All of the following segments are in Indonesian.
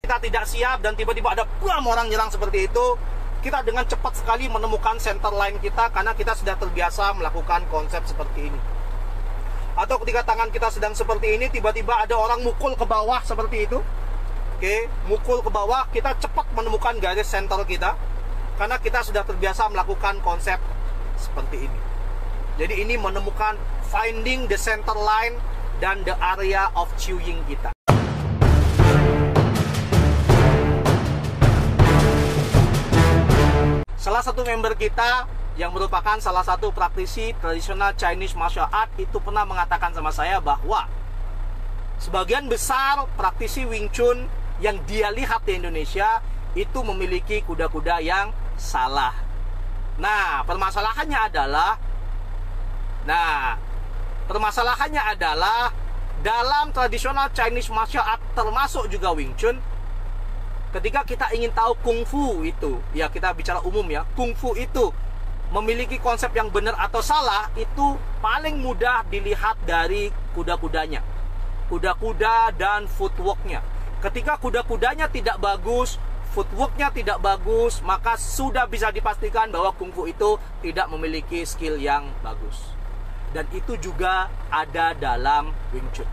kita tidak siap dan tiba-tiba ada bam orang nyerang seperti itu, kita dengan cepat sekali menemukan center line kita karena kita sudah terbiasa melakukan konsep seperti ini. Atau ketika tangan kita sedang seperti ini, tiba-tiba ada orang mukul ke bawah seperti itu. Oke, mukul ke bawah, kita cepat menemukan garis center kita karena kita sudah terbiasa melakukan konsep seperti ini. Jadi ini menemukan finding the center line dan the area of chewing kita. Salah satu member kita yang merupakan salah satu praktisi tradisional Chinese martial art itu pernah mengatakan sama saya bahwa sebagian besar praktisi Wing Chun yang dia lihat di Indonesia itu memiliki kuda-kuda yang salah. Nah, permasalahannya adalah dalam tradisional Chinese martial art termasuk juga Wing Chun, ketika kita ingin tahu kungfu itu, ya kita bicara umum ya, kungfu itu memiliki konsep yang benar atau salah, itu paling mudah dilihat dari kuda-kudanya, kuda-kuda dan footworknya. Ketika kuda-kudanya tidak bagus, footworknya tidak bagus, maka sudah bisa dipastikan bahwa kungfu itu tidak memiliki skill yang bagus. Dan itu juga ada dalam Wing Chun.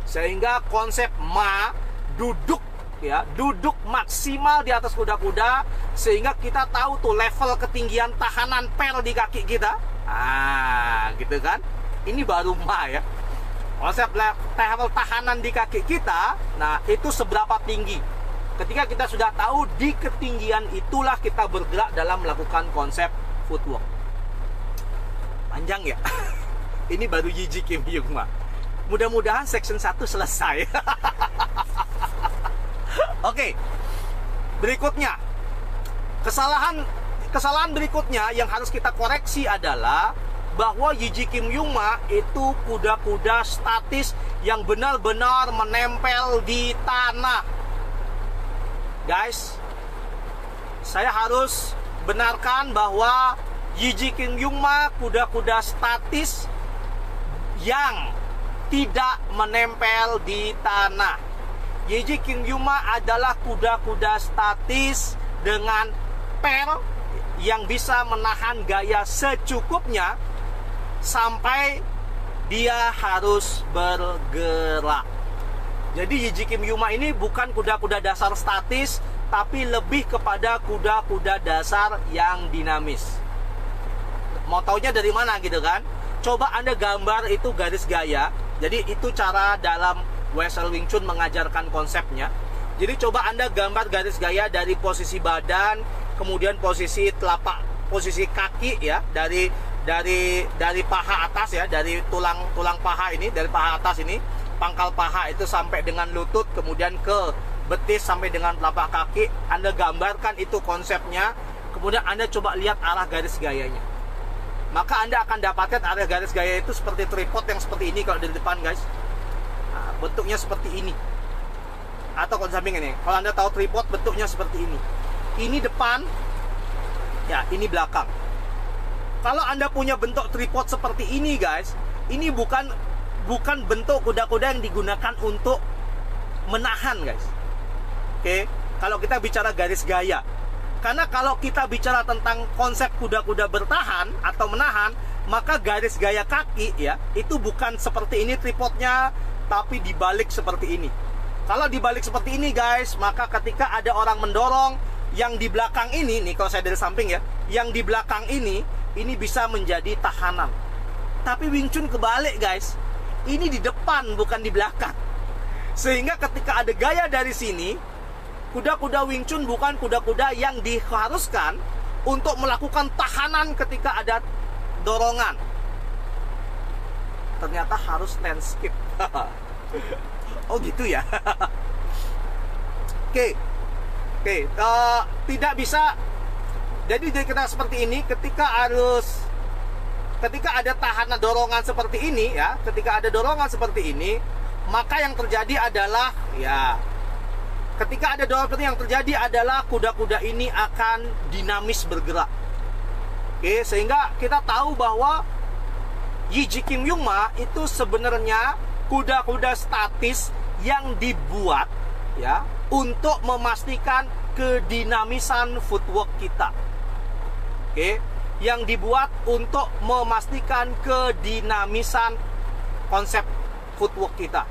Sehingga konsep ma, duduk ya, duduk maksimal di atas kuda-kuda, sehingga kita tahu tuh level ketinggian tahanan pel di kaki kita. Gitu kan? Ini baru ma ya. Konsep level tahanan di kaki kita, nah itu seberapa tinggi. Ketika kita sudah tahu di ketinggian itulah kita bergerak dalam melakukan konsep footwork. Panjang ya. Ini baru Yiji Kim Yung Ma. Mudah-mudahan section 1 selesai. Oke, berikutnya kesalahan berikutnya yang harus kita koreksi adalah bahwa Yiji Kim Yung Ma itu kuda-kuda statis yang benar-benar menempel di tanah. Guys, saya harus benarkan bahwa Yiji Kim Yung Ma kuda-kuda statis yang tidak menempel di tanah. Yiji Kim Yung Ma adalah kuda-kuda statis dengan pel yang bisa menahan gaya secukupnya sampai dia harus bergerak. Jadi Yiji Kim Yung Ma ini bukan kuda-kuda dasar statis, tapi lebih kepada kuda-kuda dasar yang dinamis. Mau taunya dari mana gitu kan? Coba Anda gambar itu garis gaya. Jadi itu cara dalam Western Wing Chun mengajarkan konsepnya. Jadi coba Anda gambar garis gaya dari posisi badan, kemudian posisi telapak, posisi kaki ya, dari paha atas ya, dari tulang paha ini, dari paha atas ini, pangkal paha itu sampai dengan lutut, kemudian ke betis sampai dengan telapak kaki. Anda gambarkan itu konsepnya, kemudian Anda coba lihat arah garis gayanya. Maka Anda akan dapatkan area garis gaya itu seperti tripod yang seperti ini kalau dari depan, guys. Nah, bentuknya seperti ini. Atau kalau samping ini. Kalau Anda tahu tripod, bentuknya seperti ini. Ini depan, ya ini belakang. Kalau Anda punya bentuk tripod seperti ini, guys, ini bukan bentuk kuda-kuda yang digunakan untuk menahan, guys. Oke, kalau kita bicara garis gaya. Karena kalau kita bicara tentang konsep kuda-kuda bertahan atau menahan, maka garis gaya kaki ya, itu bukan seperti ini tripodnya, tapi dibalik seperti ini. Kalau dibalik seperti ini, guys, maka ketika ada orang mendorong yang di belakang ini, nih kalau saya dari samping ya, yang di belakang ini bisa menjadi tahanan. Tapi Wing Chun kebalik, guys. Ini di depan, bukan di belakang. Sehingga ketika ada gaya dari sini, kuda-kuda Wing Chun bukan kuda-kuda yang diharuskan untuk melakukan tahanan ketika ada dorongan. Ternyata harus landscape. Oh gitu ya. Oke. Tidak bisa. Jadi kita seperti ini ketika ada tahanan dorongan seperti ini ya, ketika ada dorongan seperti ini, maka yang terjadi adalah ya, ketika ada dorongan seperti ini, yang terjadi adalah kuda-kuda ini akan dinamis bergerak. Oke, sehingga kita tahu bahwa Yiji Kim Yung Ma itu sebenarnya kuda-kuda statis yang dibuat ya untuk memastikan kedinamisan footwork kita. Oke, yang dibuat untuk memastikan kedinamisan konsep footwork kita.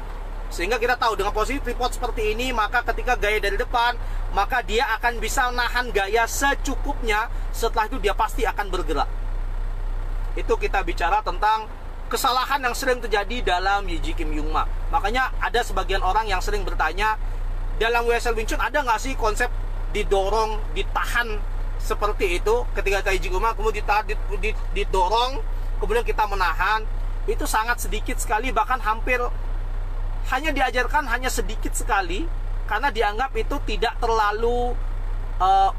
Sehingga kita tahu dengan posisi tripod seperti ini, maka ketika gaya dari depan, maka dia akan bisa nahan gaya secukupnya. Setelah itu dia pasti akan bergerak. Itu kita bicara tentang kesalahan yang sering terjadi dalam Yiji Kim Young Ma. Makanya ada sebagian orang yang sering bertanya, dalam WSL Wing Chun ada nggak sih konsep didorong, ditahan seperti itu? Ketika kita Yiji Kim Young Ma, kemudian didorong, kemudian kita menahan. Itu sangat sedikit sekali, bahkan hampir hanya diajarkan hanya sedikit sekali, karena dianggap itu tidak terlalu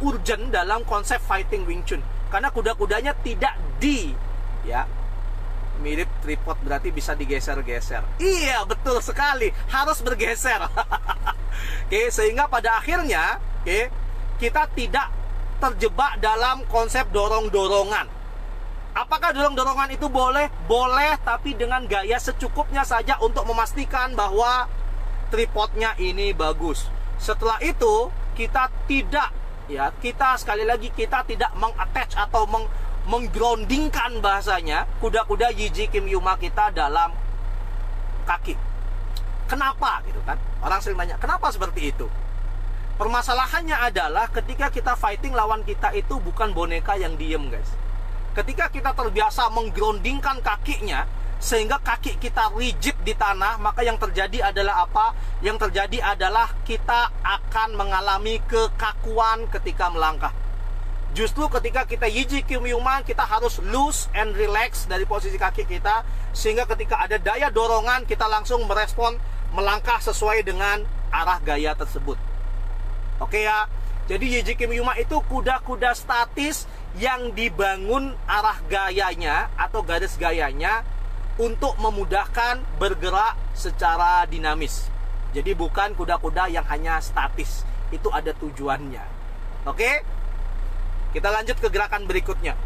urgent dalam konsep fighting Wing Chun. Karena kuda-kudanya tidak mirip tripod, berarti bisa digeser-geser. Iya, betul sekali, harus bergeser. Oke, sehingga pada akhirnya kita tidak terjebak dalam konsep dorong-dorongan. Apakah dorong-dorongan itu boleh? Boleh, tapi dengan gaya secukupnya saja untuk memastikan bahwa tripodnya ini bagus. Setelah itu kita tidak sekali lagi kita tidak mengattach atau menggroundingkan bahasanya kuda-kuda Yiji Kim Young Ma kita dalam kaki. Kenapa gitu kan? Orang sering tanya, kenapa seperti itu? Permasalahannya adalah ketika kita fighting, lawan kita itu bukan boneka yang diem, guys. Ketika kita terbiasa menggroundingkan kakinya sehingga kaki kita rigid di tanah, maka yang terjadi adalah apa? Yang terjadi adalah kita akan mengalami kekakuan ketika melangkah. Justru ketika kita Yiji Kim Young Ma, kita harus loose and relax dari posisi kaki kita, sehingga ketika ada daya dorongan, kita langsung merespon, melangkah sesuai dengan arah gaya tersebut. Oke ya? Jadi Yiji Kim Young Ma itu kuda-kuda statis yang dibangun arah gayanya atau garis gayanya untuk memudahkan bergerak secara dinamis. Jadi bukan kuda-kuda yang hanya statis. Itu ada tujuannya. Oke? Kita lanjut ke gerakan berikutnya.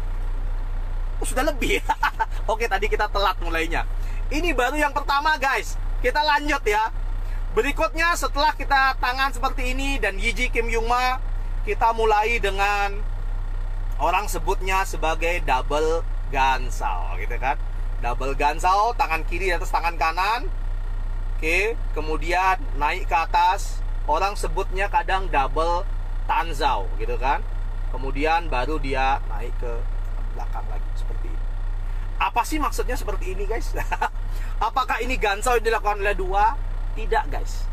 Oh, sudah lebih. Oke, tadi kita telat mulainya. Ini baru yang pertama, guys. Kita lanjut ya. Berikutnya setelah kita tangan seperti ini dan Yiji Kim Young Ma, kita mulai dengan orang sebutnya sebagai double gansao, gitu kan? Double gansao, tangan kiri di atas tangan kanan. Oke, kemudian naik ke atas. Orang sebutnya kadang double tanzao, gitu kan? Kemudian baru dia naik ke belakang lagi seperti ini. Apa sih maksudnya seperti ini, guys? Apakah ini gansao yang dilakukan oleh dua? Tidak, guys.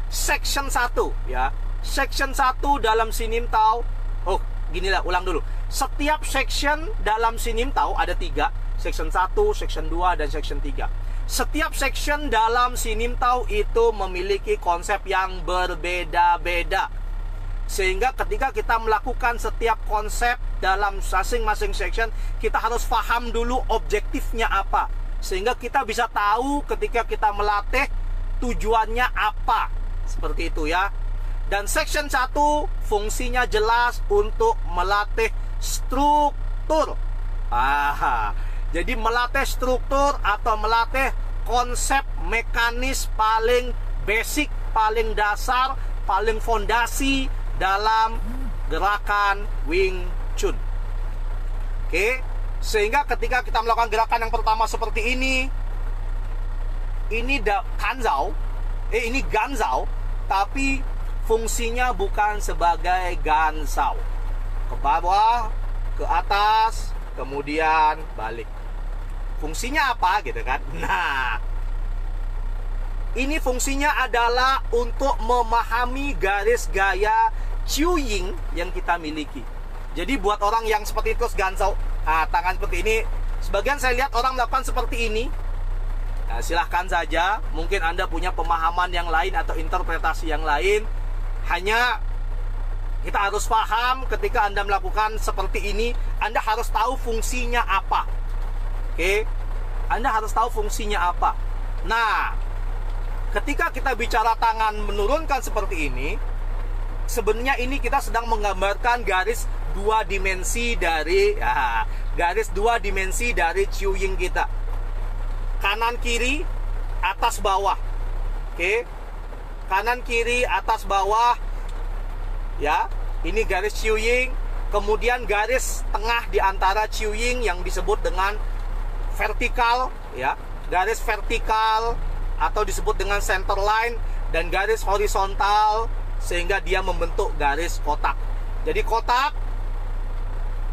Section 1 ya. Section 1 dalam Sinim Tao. Oh, ginilah, ulang dulu. Setiap section dalam Sinim Tao ada 3. Section 1, section 2, dan section 3. Setiap section dalam Sinim Tao itu memiliki konsep yang berbeda-beda. Sehingga ketika kita melakukan setiap konsep dalam masing-masing section, kita harus paham dulu objektifnya apa. Sehingga kita bisa tahu ketika kita melatih tujuannya apa. Seperti itu ya. Dan section 1 fungsinya jelas untuk melatih struktur. Jadi melatih struktur atau melatih konsep mekanis paling basic, paling dasar, paling fondasi dalam gerakan Wing Chun. Oke, sehingga ketika kita melakukan gerakan yang pertama seperti ini gansao, tapi fungsinya bukan sebagai gansao. Ke bawah, ke atas, kemudian balik. Fungsinya apa gitu kan? Nah, ini fungsinya adalah untuk memahami garis gaya Chiu Ying yang kita miliki. Jadi buat orang yang seperti itu gansao, tangan seperti ini, sebagian saya lihat orang melakukan seperti ini. Nah, silahkan saja, mungkin Anda punya pemahaman yang lain atau interpretasi yang lain. Hanya kita harus paham ketika Anda melakukan seperti ini, Anda harus tahu fungsinya apa. Oke, Anda harus tahu fungsinya apa. Nah, ketika kita bicara tangan menurunkan seperti ini, sebenarnya ini kita sedang menggambarkan garis 2 dimensi dari garis 2 dimensi dari Chiu Ying kita. Kanan kiri, atas bawah. Oke. kanan kiri atas bawah, ya. Ini garis Chiu-Ying. Kemudian garis tengah di antara Chiu-Ying yang disebut dengan vertikal, ya. Garis vertikal atau disebut dengan center line, dan garis horizontal sehingga dia membentuk garis kotak. Jadi kotak,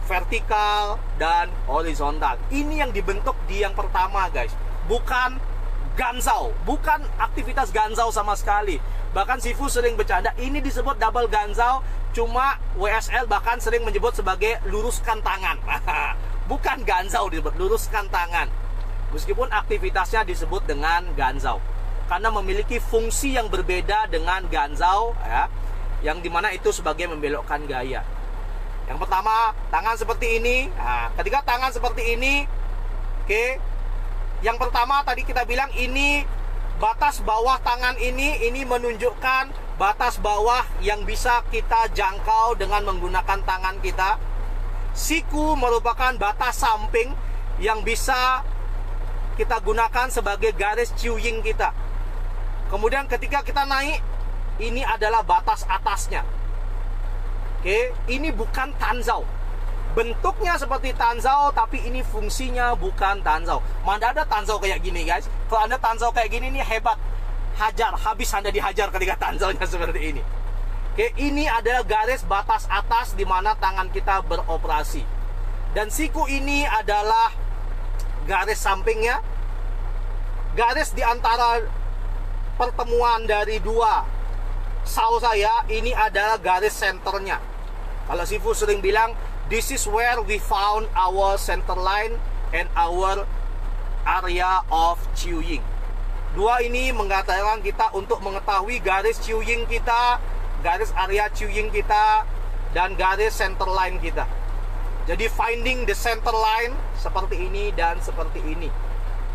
vertikal, dan horizontal. Ini yang dibentuk di yang pertama, guys. Bukan ganzhou, bukan aktivitas ganzhou sama sekali. Bahkan Sifu sering bercanda, ini disebut double ganzhou, cuma WSL bahkan sering menyebut sebagai luruskan tangan. Bukan ganzhou disebut, luruskan tangan. Meskipun aktivitasnya disebut dengan ganzhou, karena memiliki fungsi yang berbeda dengan ganzhou, ya, yang dimana itu sebagai membelokkan gaya. Yang pertama, tangan seperti ini. Nah, ketika tangan seperti ini, oke. Yang pertama tadi kita bilang ini batas bawah tangan ini menunjukkan batas bawah yang bisa kita jangkau dengan menggunakan tangan kita. Siku merupakan batas samping yang bisa kita gunakan sebagai garis Chiu-Ying kita. Kemudian ketika kita naik, ini adalah batas atasnya. Oke, ini bukan tanzhou. Bentuknya seperti tanzhou, tapi ini fungsinya bukan tanzhou. Mana ada tanzhou kayak gini, guys. Kalau Anda tanzhou kayak gini, ini hebat. Hajar, habis Anda dihajar ketika tanzhounya seperti ini. Oke, ini adalah garis batas atas di mana tangan kita beroperasi. Dan siku ini adalah garis sampingnya. Garis di antara pertemuan dari dua sao saya, ini adalah garis senternya. Kalau Sifu sering bilang, this is where we found our center line and our area of Chiu-Ying. Dua ini mengatakan kita untuk mengetahui garis Chiu-Ying kita, garis area Chiu-Ying kita, dan garis center line kita. Jadi finding the center line seperti ini dan seperti ini.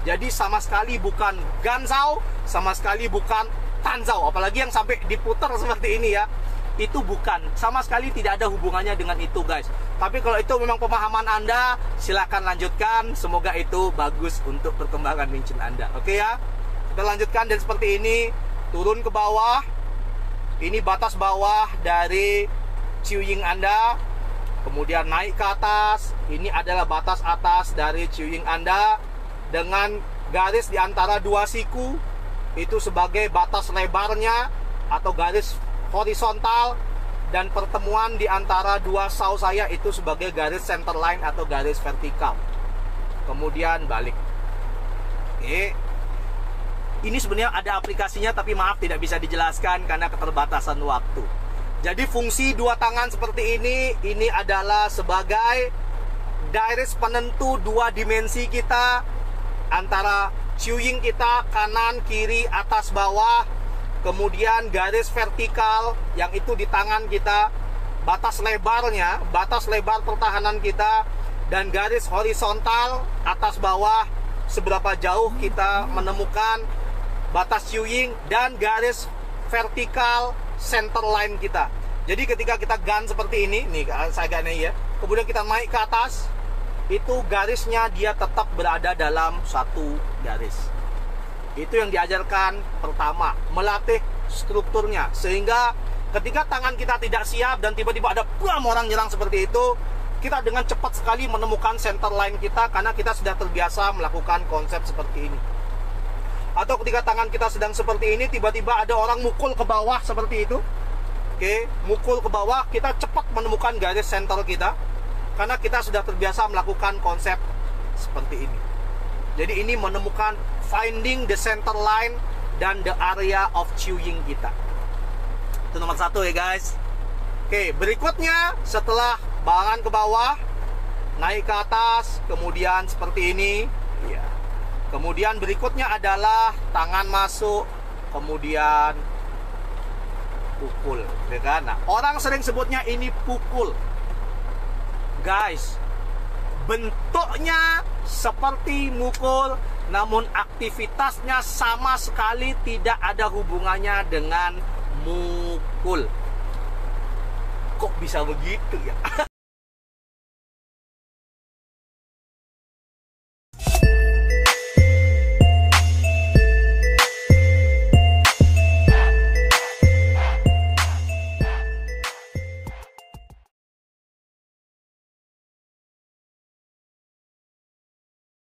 Jadi sama sekali bukan ganzhou, sama sekali bukan tanzhou. Apalagi yang sampai diputar seperti ini, ya. Itu bukan, sama sekali tidak ada hubungannya dengan itu, guys. Tapi kalau itu memang pemahaman Anda, silahkan lanjutkan. Semoga itu bagus untuk perkembangan Wing Chun Anda. Oke, ya. Kita lanjutkan, dan seperti ini. Turun ke bawah. Ini batas bawah dari Chiu-Ying Anda. Kemudian naik ke atas. Ini adalah batas atas dari Chiu-Ying Anda, dengan garis di antara dua siku itu sebagai batas lebarnya atau garis horizontal, dan pertemuan di antara dua sao saya itu sebagai garis center line atau garis vertikal. Kemudian balik. Oke. Ini sebenarnya ada aplikasinya, tapi maaf tidak bisa dijelaskan karena keterbatasan waktu. Jadi fungsi dua tangan seperti ini adalah sebagai garis penentu dua dimensi kita, antara Chiu-Ying kita kanan, kiri, atas, bawah. Kemudian garis vertikal yang itu di tangan kita, batas lebarnya, batas lebar pertahanan kita, dan garis horizontal atas bawah, seberapa jauh kita menemukan batas Chiu-Ying, dan garis vertikal center line kita. Jadi ketika kita gun seperti ini, nih saya gun ya, kemudian kita naik ke atas, itu garisnya dia tetap berada dalam satu garis. Itu yang diajarkan pertama, melatih strukturnya, sehingga ketika tangan kita tidak siap dan tiba-tiba ada orang nyerang seperti itu, kita dengan cepat sekali menemukan center line kita karena kita sudah terbiasa melakukan konsep seperti ini. Atau ketika tangan kita sedang seperti ini, tiba-tiba ada orang mukul ke bawah seperti itu. Oke, mukul ke bawah, kita cepat menemukan garis center kita karena kita sudah terbiasa melakukan konsep seperti ini. Jadi ini menemukan finding the center line dan the area of Chiu-Ying kita. Itu nomor satu ya, guys. Oke, berikutnya setelah balangan ke bawah, naik ke atas, kemudian seperti ini. Ya. Kemudian berikutnya adalah tangan masuk, kemudian pukul, ya kan? Nah, orang sering sebutnya ini pukul. Guys, bentuknya seperti mukul, namun aktivitasnya sama sekali tidak ada hubungannya dengan mukul. Kok bisa begitu ya?